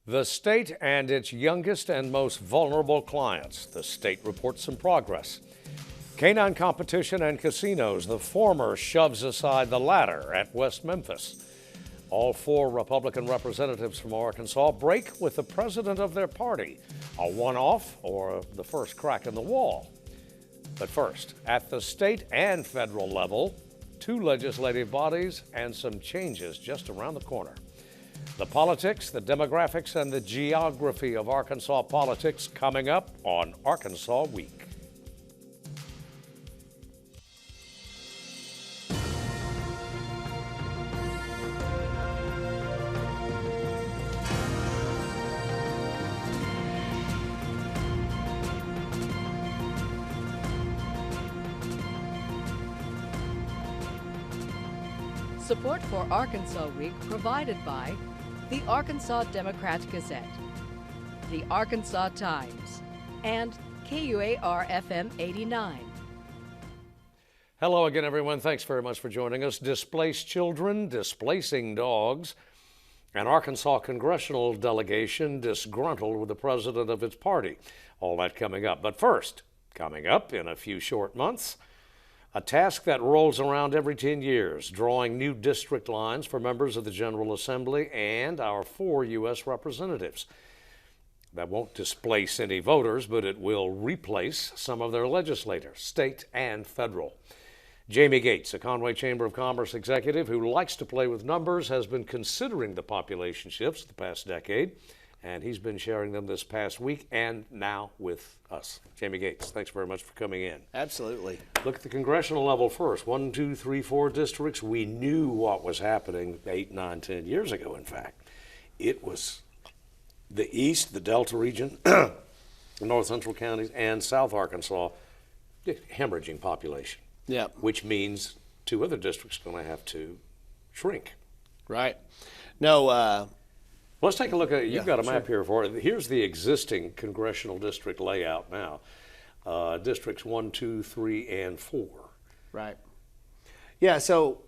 The state and its youngest and most vulnerable clients. The state reports some progress. Canine competition and casinos. The former shoves aside the latter at West Memphis. All four Republican representatives from Arkansas break with the president of their party. A one-off or the first crack in the wall? But first, at the state and federal level, two legislative bodies and some changes just around the corner. The politics, the demographics, and the geography of Arkansas politics coming up on Arkansas Week. Support for Arkansas Week provided by the Arkansas Democrat-Gazette, the Arkansas Times, and KUAR-FM 89. Hello again, everyone. Thanks very much for joining us. Displaced children, displacing dogs. An Arkansas congressional delegation disgruntled with the president of its party. All that coming up. But first, coming up in a few short months, a task that rolls around every 10 years, drawing new district lines for members of the General Assembly and our 4 U.S. representatives. That won't displace any voters, but it will replace some of their legislators, state and federal. Jamie Gates, a Conway Chamber of Commerce executive who likes to play with numbers, has been considering the population shifts the past decade, and he's been sharing them this past week and now with us. Jamie Gates, thanks very much for coming in. Absolutely. Look at the congressional level first. 1, 2, 3, 4 districts. We knew what was happening 8, 9, 10 years ago, in fact. It was the East, the Delta region, the North Central counties, and South Arkansas, hemorrhaging population. Yeah. Which means 2 other districts are going to have to shrink. Right. No, Let's take a look at it. You've got a map sure. here for it. Here's the existing congressional district layout now. Districts 1, 2, 3, and 4. Right. Yeah, so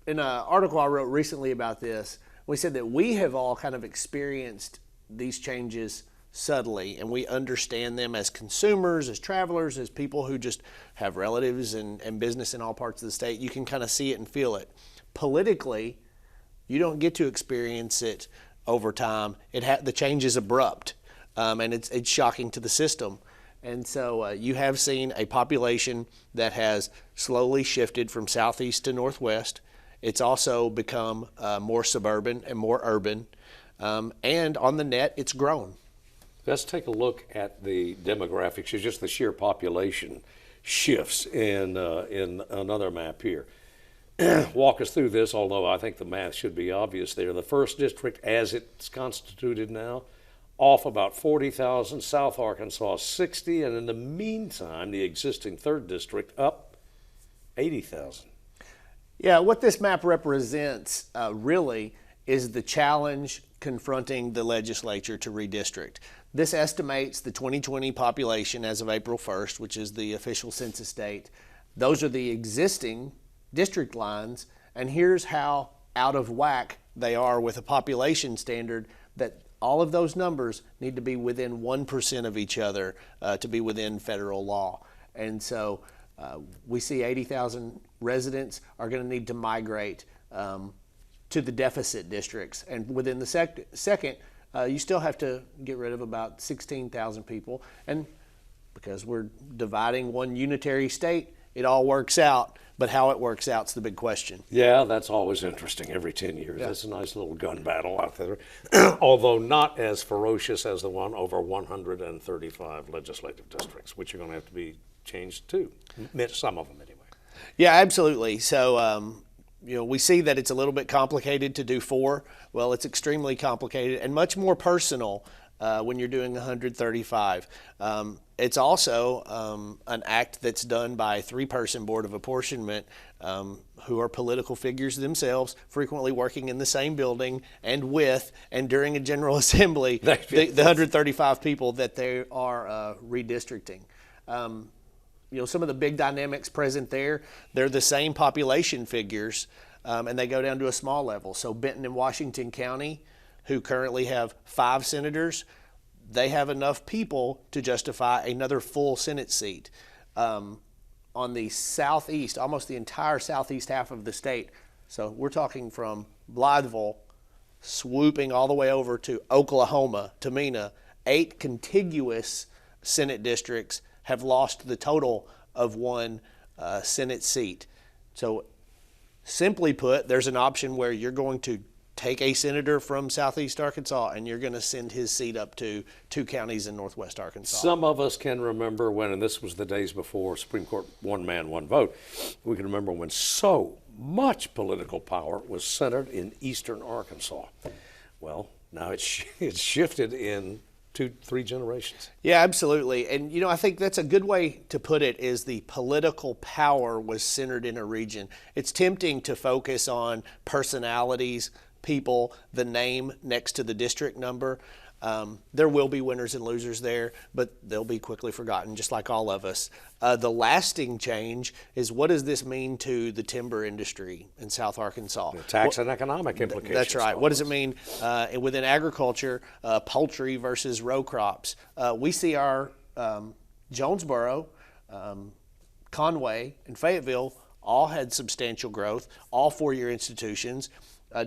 in an article I wrote recently about this, we said that we have all kind of experienced these changes subtly, and we understand them as consumers, as travelers, as people who just have relatives and business in all parts of the state. You can kind of see it and feel it. Politically, you don't get to experience it over time. The change is abrupt, and it's shocking to the system. And so you have seen a population that has slowly shifted from southeast to northwest. It's also become more suburban and more urban, and on the net, it's grown. Let's take a look at the demographics, just the sheer population shifts in another map here. Walk us through this, although I think the math should be obvious there. The first district, as it's constituted now, off about 40,000, South Arkansas 60, and in the meantime, the existing third district up 80,000. Yeah, what this map represents really is the challenge confronting the legislature to redistrict. This estimates the 2020 population as of April 1st, which is the official census date. Those are the existing district lines, and here's how out of whack they are with a population standard that all of those numbers need to be within 1% of each other to be within federal law. And so we see 80,000 residents are going to need to migrate to the deficit districts. And within the second, you still have to get rid of about 16,000 people. And because we're dividing one unitary state, it all works out. But how it works out is the big question. Yeah, that's always interesting every 10 years. Yeah. That's a nice little gun battle out there, although not as ferocious as the one over 135 legislative districts, which are going to have to be changed too. Some of them, anyway. Yeah, absolutely. So, we see that it's a little bit complicated to do 4. Well, it's extremely complicated and much more personal when you're doing 135. It's also an act that's done by a 3-person board of apportionment who are political figures themselves, frequently working in the same building and with and during a general assembly, the 135 people that they are redistricting. Some of the big dynamics present there, they're the same population figures, and they go down to a small level. So Benton and Washington County, who currently have 5 senators, they have enough people to justify another full Senate seat. On the southeast, almost the entire southeast half of the state, so we're talking from Blytheville, swooping all the way over to Oklahoma, to Mena, 8 contiguous Senate districts have lost the total of 1 Senate seat. So simply put, there's an option where you're going to take a senator from southeast Arkansas and you're going to send his seat up to 2 counties in northwest Arkansas. Some of us can remember when, and this was the days before Supreme Court one man, one vote, we can remember when so much political power was centered in eastern Arkansas. Well, now it's shifted in 2-3 generations. Yeah, absolutely. And, I think that's a good way to put it, is the political power was centered in a region. It's tempting to focus on personalities, people, the name next to the district number. There will be winners and losers there, but they'll be quickly forgotten, just like all of us. The lasting change is, what does this mean to the timber industry in South Arkansas? The tax and economic implications. That's right. What does it mean within agriculture, poultry versus row crops? We see our Jonesboro, Conway, and Fayetteville all had substantial growth, all 4-year institutions.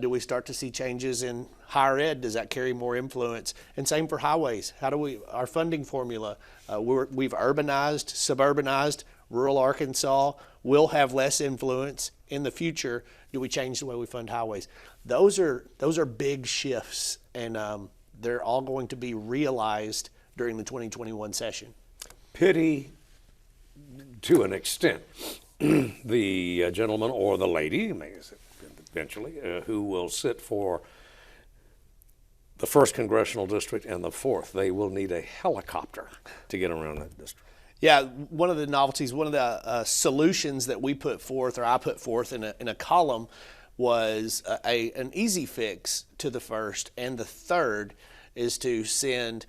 Do we start to see changes in higher ed? Does that carry more influence? And same for highways. How do our funding formula, we've urbanized, suburbanized. Rural Arkansas will have less influence in the future. Do we change the way we fund highways? Those are big shifts, and they're all going to be realized during the 2021 session. Pity, to an extent, the gentleman or the lady, eventually, who will sit for the 1st Congressional District and the 4th. They will need a helicopter to get around that district. Yeah, one of the novelties, one of the solutions that we put forth, or I put forth in a column, was an easy fix to the 1st and the 3rd is to send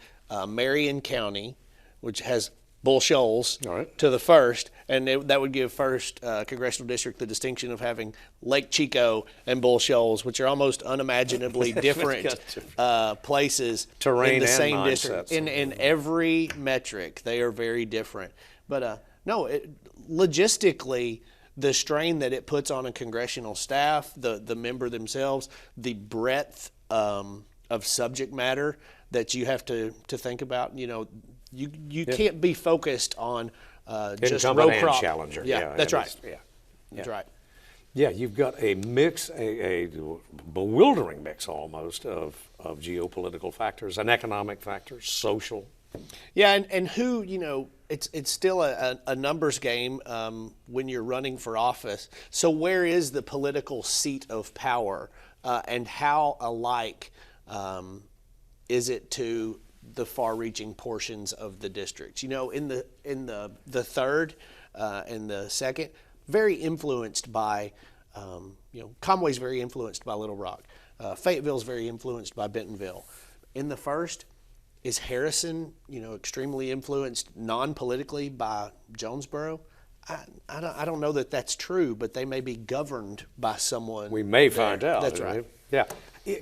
Marion County, which has Bull Shoals, to the 1st, and that would give 1st Congressional District the distinction of having Lake Chico and Bull Shoals, which are almost unimaginably different places terrain in the and same mindsets. district. In every metric, they are very different. But logistically, the strain that it puts on a congressional staff, the member themselves, the breadth of subject matter that you have to think about, you can't be focused on just row crop. Challenger. Yeah, that's right. That's right. Yeah, you've got a mix, a bewildering mix almost of geopolitical factors and economic factors, social. Yeah, and who, it's still a numbers game when you're running for office. So where is the political seat of power, and how alike is it to the far-reaching portions of the district? In the 3rd and the 2nd, very influenced by, Conway's very influenced by Little Rock. Fayetteville's very influenced by Bentonville. In the 1st, is Harrison, extremely influenced non-politically by Jonesboro? I don't know that that's true, but they may be governed by someone. We may find out. That's right. Yeah.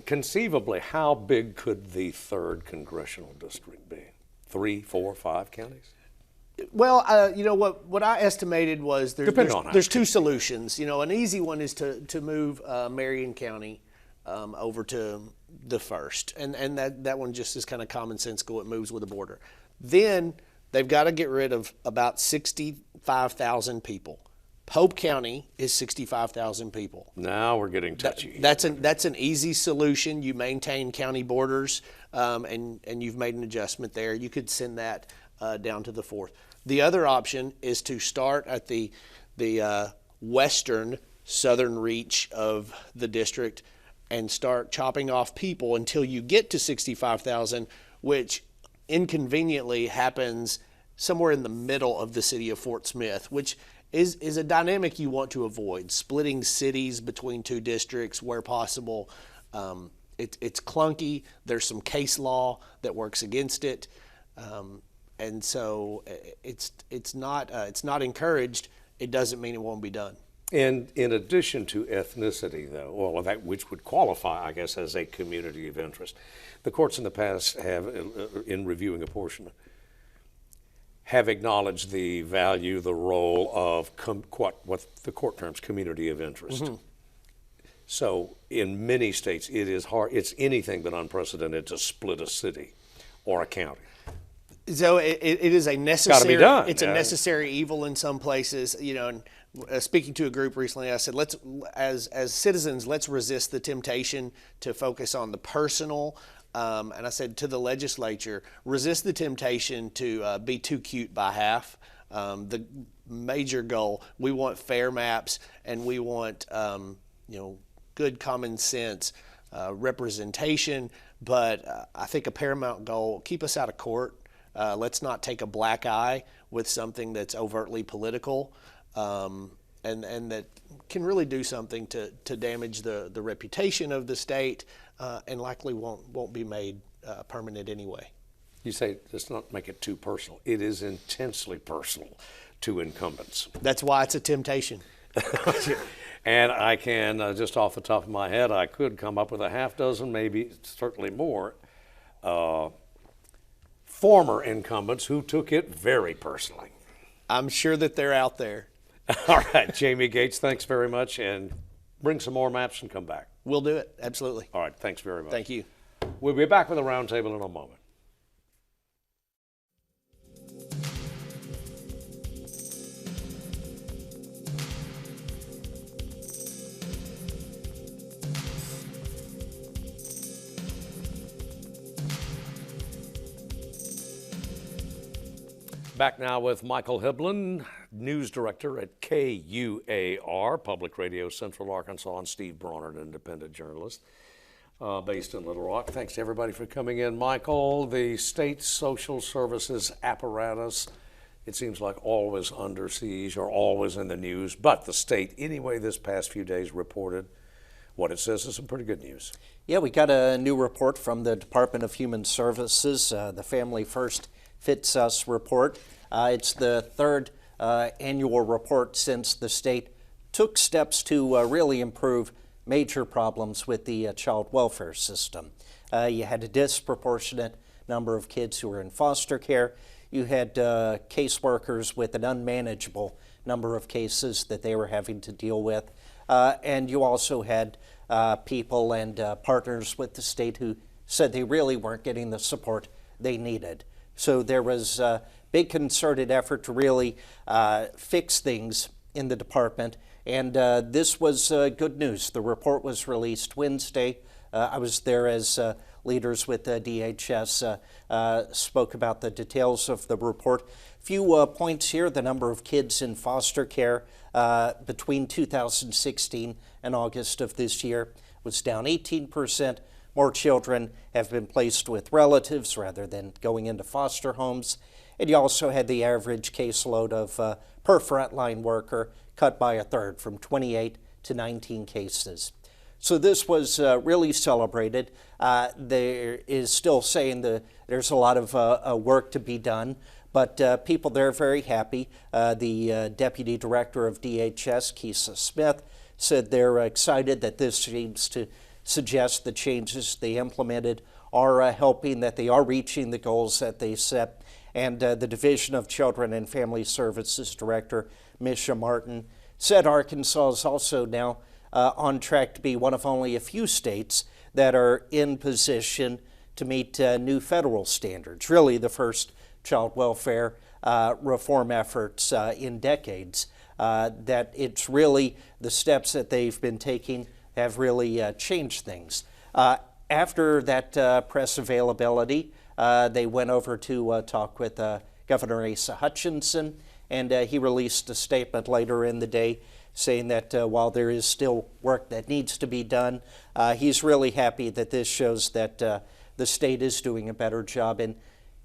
Conceivably, how big could the 3rd Congressional District be? 3, 4, 5 counties? Well, what I estimated was there's 2 solutions. An easy one is to move Marion County over to the 1st, and that one just is kind of commonsensical. It moves with the border. Then they've got to get rid of about 65,000 people. Pope County is 65,000 people. Now we're getting touchy. That's an easy solution. You maintain county borders, and you've made an adjustment there. You could send that down to the 4th. The other option is to start at the western southern reach of the district and start chopping off people until you get to 65,000, which inconveniently happens somewhere in the middle of the city of Fort Smith, which is a dynamic you want to avoid. Splitting cities between 2 districts where possible, it's clunky. There's some case law that works against it, and so it's not encouraged. It doesn't mean it won't be done. And in addition to ethnicity, though, well, that which would qualify, I guess, as a community of interest, the courts in the past have, in reviewing apportionment, have acknowledged the value, the role of what the court terms community of interest. So in many states, it is hard. It's anything but unprecedented to split a city or a county. So it is a necessary. Gotta be done. It's a necessary evil in some places. You know, and speaking to a group recently, I said, let's, as citizens, let's resist the temptation to focus on the personal. And I said to the legislature, resist the temptation to be too cute by half. The major goal, we want fair maps, and we want good common sense representation. But I think a paramount goal, keep us out of court. Let's not take a black eye with something that's overtly political, and that can really do something to damage the reputation of the state, and likely won't be made permanent anyway. You say let's not make it too personal. It is intensely personal to incumbents. That's why it's a temptation. And I can, just off the top of my head, I could come up with a half dozen, maybe certainly more, former incumbents who took it very personally. I'm sure that they're out there. All right, Jamie Gates, thanks very much, and bring some more maps and come back. We'll do it, absolutely. All right, thanks very much. Thank you. We'll be back with a roundtable in a moment. Back now with Michael Hiblin, news director at KUAR, Public Radio Central Arkansas, and Steve Braunard, independent journalist based in Little Rock. Thanks to everybody for coming in. Michael, the state social services apparatus, it seems like always under siege or always in the news, but the state, anyway, this past few days reported what it says is some pretty good news. Yeah, we got a new report from the Department of Human Services, the Family First Fits Us report. It's the third annual report since the state took steps to really improve major problems with the child welfare system. You had a disproportionate number of kids who were in foster care. You had caseworkers with an unmanageable number of cases that they were having to deal with. And you also had people and partners with the state who said they really weren't getting the support they needed. So there was a big concerted effort to really fix things in the department, and this was good news. The report was released Wednesday. I was there as leaders with DHS spoke about the details of the report. A few points here. The number of kids in foster care between 2016 and August of this year was down 18%. More children have been placed with relatives rather than going into foster homes. And you also had the average caseload of per frontline worker cut by a third, from 28 to 19 cases. So this was really celebrated. There is still saying that there's a lot of work to be done, but people there are very happy. The Deputy Director of DHS, Keisa Smith, said they're excited that this seems to suggest the changes they implemented are helping, that they are reaching the goals that they set. And the Division of Children and Family Services Director, Misha Martin, said Arkansas is also now on track to be one of only a few states that are in position to meet new federal standards, really the first child welfare reform efforts in decades. That it's really the steps that they've been taking have really changed things. After that press availability, they went over to talk with Governor Asa Hutchinson, and he released a statement later in the day saying that while there is still work that needs to be done, he's really happy that this shows that the state is doing a better job in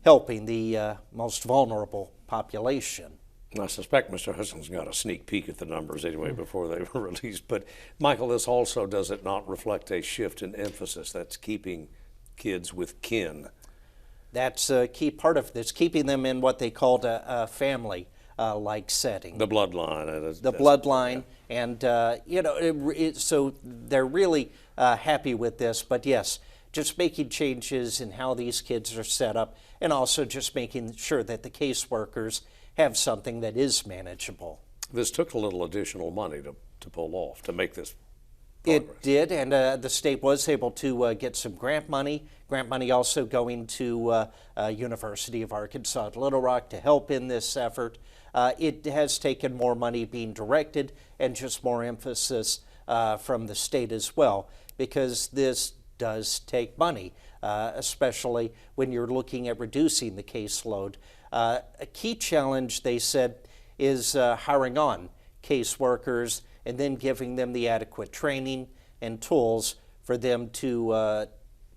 helping the most vulnerable population. I suspect Mr. Hudson's got a sneak peek at the numbers anyway before they were released. But, Michael, this also, does it not reflect a shift in emphasis that's keeping kids with kin? That's a key part of this, keeping them in what they called a family. like setting. The bloodline. The bloodline, and so they're really happy with this. But yes, just making changes in how these kids are set up, and also just making sure that the caseworkers have something that is manageable. This took a little additional money to pull off, to make this progress. It did, and the state was able to get some grant money. Grant money also going to University of Arkansas at Little Rock to help in this effort. It has taken more money being directed and just more emphasis from the state as well, because this does take money, especially when you're looking at reducing the caseload. A key challenge, they said, is hiring on caseworkers and then giving them the adequate training and tools for them to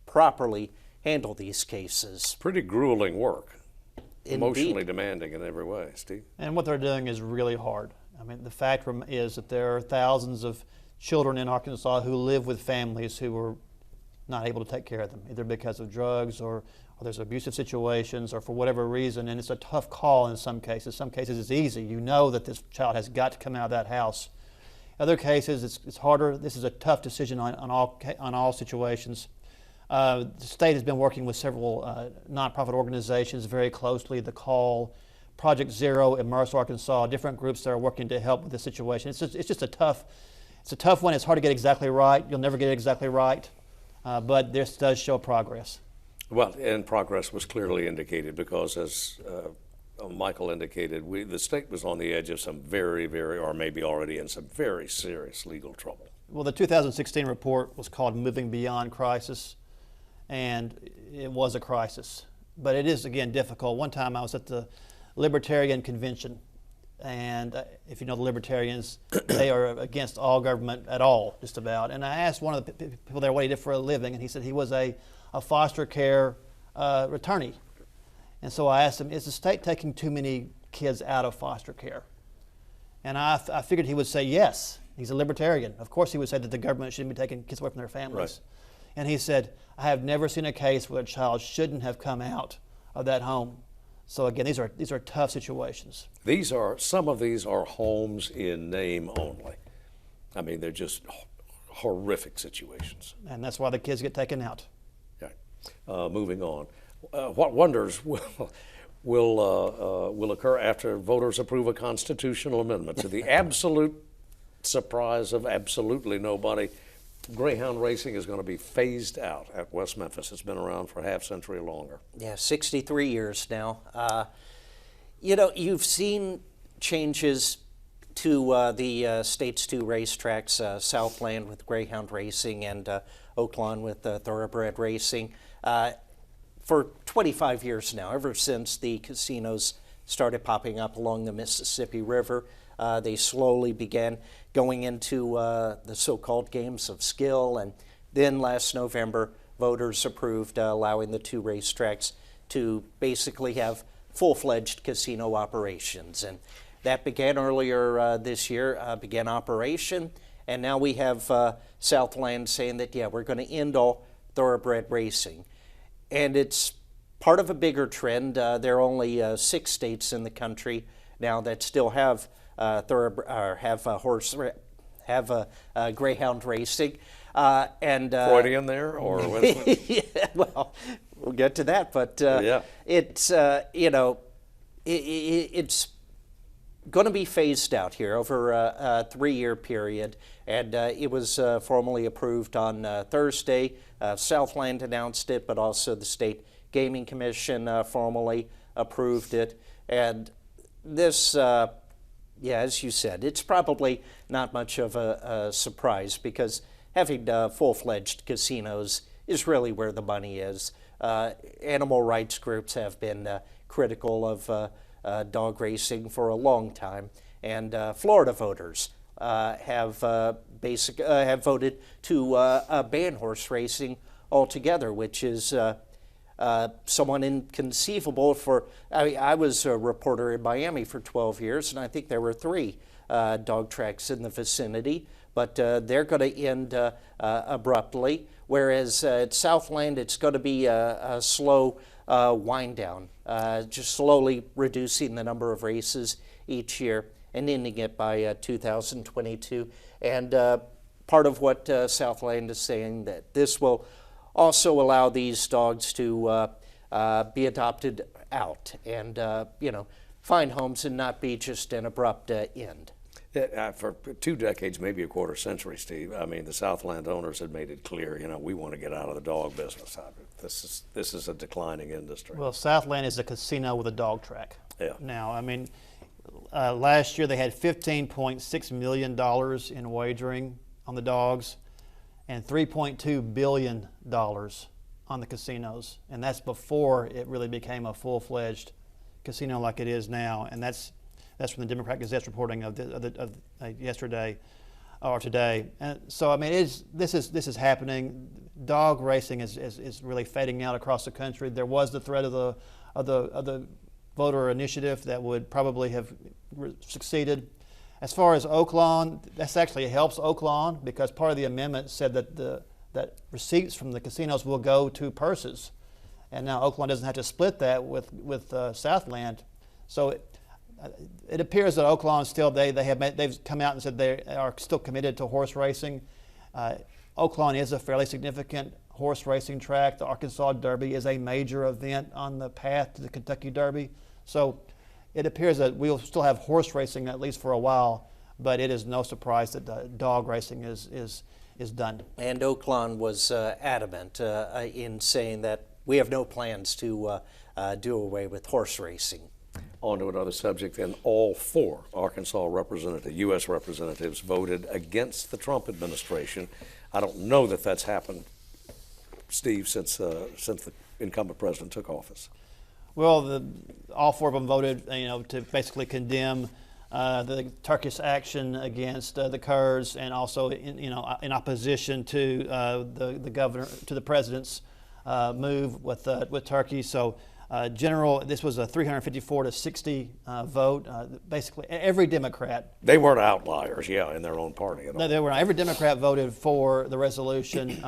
properly handle these cases. Pretty grueling work. Indeed. Emotionally demanding in every way, Steve. And what they're doing is really hard. I mean, the fact is that there are thousands of children in Arkansas who live with families who are not able to take care of them, either because of drugs or there's abusive situations or for whatever reason, and it's a tough call in some cases. Some cases it's easy. You know that this child has got to come out of that house. Other cases it's harder. This is a tough decision on all situations. The state has been working with several nonprofit organizations very closely. The Call, Project Zero, Immerse Arkansas, different groups that are working to help with this situation. It's just a tough one. It's hard to get exactly right. You'll never get it exactly right, but this does show progress. Well, and progress was clearly indicated because, as Michael indicated, the state was on the edge of some very, or maybe already in some very serious legal trouble. Well, the 2016 report was called Moving Beyond Crisis, and it was a crisis. But it is, again, difficult. One time I was at the Libertarian Convention, and if you know the Libertarians, they are against all government at all, just about. And I asked one of the people there what he did for a living, and he said he was a foster care returnee. And so I asked him, is the state taking too many kids out of foster care? And I figured he would say yes. He's a libertarian. Of course he would say that the government shouldn't be taking kids away from their families. Right. And he said, I have never seen a case where a child shouldn't have come out of that home. So again, these are tough situations. Some of these are homes in name only. I mean, they're just horrific situations. And that's why the kids get taken out. Moving on. What wonders will occur after voters approve a constitutional amendment? To the absolute surprise of absolutely nobody, Greyhound racing is going to be phased out at West Memphis. It's been around for half century or longer. Yeah, 63 years now. You've seen changes to the state's two racetracks, Southland with Greyhound racing and Oaklawn with thoroughbred racing. For 25 years now, ever since the casinos started popping up along the Mississippi River, they slowly began going into the so-called games of skill, and then last November, voters approved allowing the two racetracks to basically have full-fledged casino operations, and that began earlier this year, began operation, and now we have Southland saying that, yeah, we're going to end all thoroughbred racing. And it's part of a bigger trend. There are only 6 states in the country now that still have greyhound racing. Freudian there, or what? Yeah, well, we'll get to that. But yeah. It's it's going to be phased out here over a 3-year period, and it was formally approved on Thursday. Southland announced it, but also the State Gaming Commission formally approved it. And this, as you said, it's probably not much of a surprise, because having full-fledged casinos is really where the money is. Animal rights groups have been critical of dog racing for a long time, and Florida voters have voted to ban horse racing altogether, which is somewhat inconceivable. I was a reporter in Miami for 12 years, and I think there were 3 dog tracks in the vicinity, but they're going to end abruptly, whereas at Southland it's going to be a slow wind down, just slowly reducing the number of races each year and ending it by 2022. And part of what Southland is saying, that this will also allow these dogs to be adopted out and find homes and not be just an abrupt end. For 2 decades, maybe a quarter century, Steve, I mean, the Southland owners had made it clear, we want to get out of the dog business. This is a declining industry. Well, Southland is a casino with a dog track. Yeah. Now, I mean, last year they had $15.6 million in wagering on the dogs and $3.2 billion on the casinos. And that's before it really became a full-fledged casino like it is now. And that's from the Democrat Gazette's reporting of yesterday or today. And so, I mean, this is happening. Dog racing is really fading out across the country. There was the threat of the voter initiative that would probably have succeeded. As far as Oaklawn, that actually helps Oaklawn because part of the amendment said that receipts from the casinos will go to purses, and now Oaklawn doesn't have to split that with Southland. So it appears that Oaklawn still they've come out and said they are still committed to horse racing. Oaklawn is a fairly significant horse racing track. The Arkansas Derby is a major event on the path to the Kentucky Derby. So it appears that we'll still have horse racing at least for a while, but it is no surprise that dog racing is done. And Oaklawn was adamant in saying that we have no plans to do away with horse racing. On to another subject, then. All 4 Arkansas U.S. representatives voted against the Trump administration. I don't know that that's happened, Steve, since the incumbent president took office. Well, all 4 of them voted, to basically condemn the Turkish action against the Kurds, and also, in opposition to the president's move with Turkey. So, this was a 354 to 60 vote. Basically, every Democrat. They weren't outliers, in their own party at all. No, they were not. Every Democrat voted for the resolution,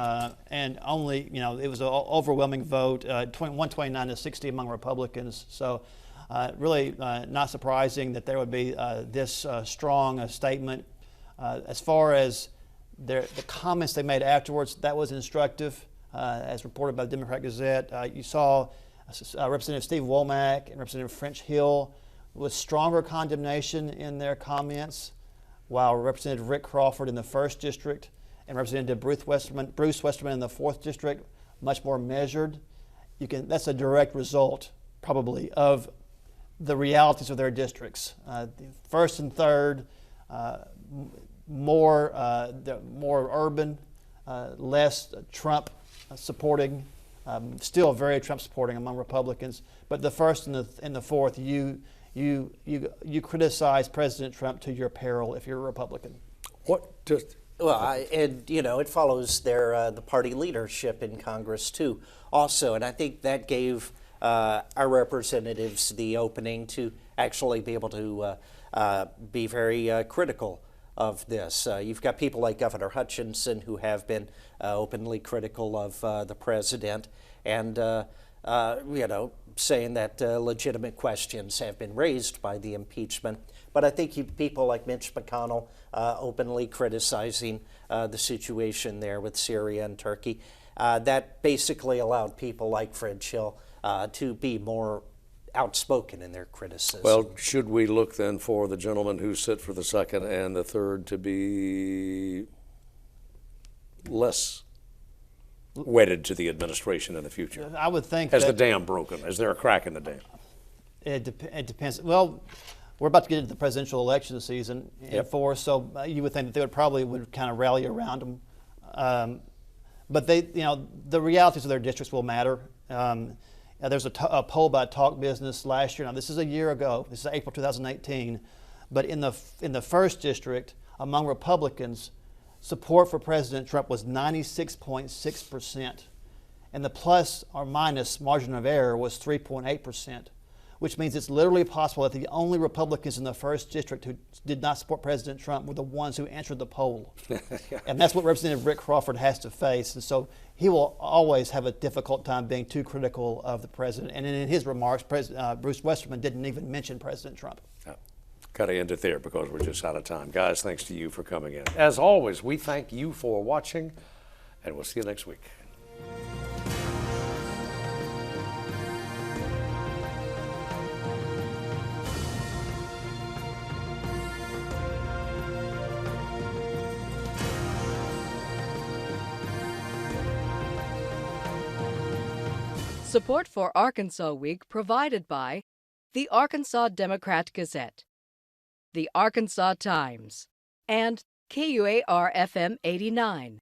and only, it was an overwhelming vote, 129 to 60 among Republicans. So, really not surprising that there would be this strong a statement. As far as the comments they made afterwards, that was instructive, as reported by the Democrat Gazette. You saw Representative Steve Womack and Representative French Hill with stronger condemnation in their comments, while Representative Rick Crawford in the 1st District and Representative Bruce Westerman in the 4th District much more measured. That's a direct result, probably, of the realities of their districts. First and third, more urban, less Trump supporting. Still very Trump supporting among Republicans, but the 1st and the 4th, you criticize President Trump to your peril if you're a Republican. It follows the party leadership in Congress too, also, and I think that gave our representatives the opening to actually be able to be very critical of this. You've got people like Governor Hutchinson who have been openly critical of the president, and saying that legitimate questions have been raised by the impeachment. But I think people like Mitch McConnell openly criticizing the situation there with Syria and Turkey. That basically allowed people like Fred Hill to be more outspoken in their criticism. Well, should we look then for the gentlemen who sit for the 2nd and the 3rd to be less wedded to the administration in the future? I would think. Has the dam broken? Is there a crack in the dam? It depends. Well, we're about to get into the presidential election season in force, so you would think that they would kind of rally around them. But the realities of their districts will matter. There's a poll by Talk Business last year. Now, this is a year ago. This is April 2018. But in the 1st District, among Republicans, support for President Trump was 96.6%. And the plus or minus margin of error was 3.8%, which means it's literally possible that the only Republicans in the 1st District who did not support President Trump were the ones who answered the poll. And that's what Representative Rick Crawford has to face. And so he will always have a difficult time being too critical of the president. And in his remarks, Bruce Westerman didn't even mention President Trump. got to end it there because we're just out of time. Guys, thanks to you for coming in. As always, we thank you for watching, and we'll see you next week. Support for Arkansas Week provided by the Arkansas Democrat-Gazette, the Arkansas Times, and KUAR-FM 89.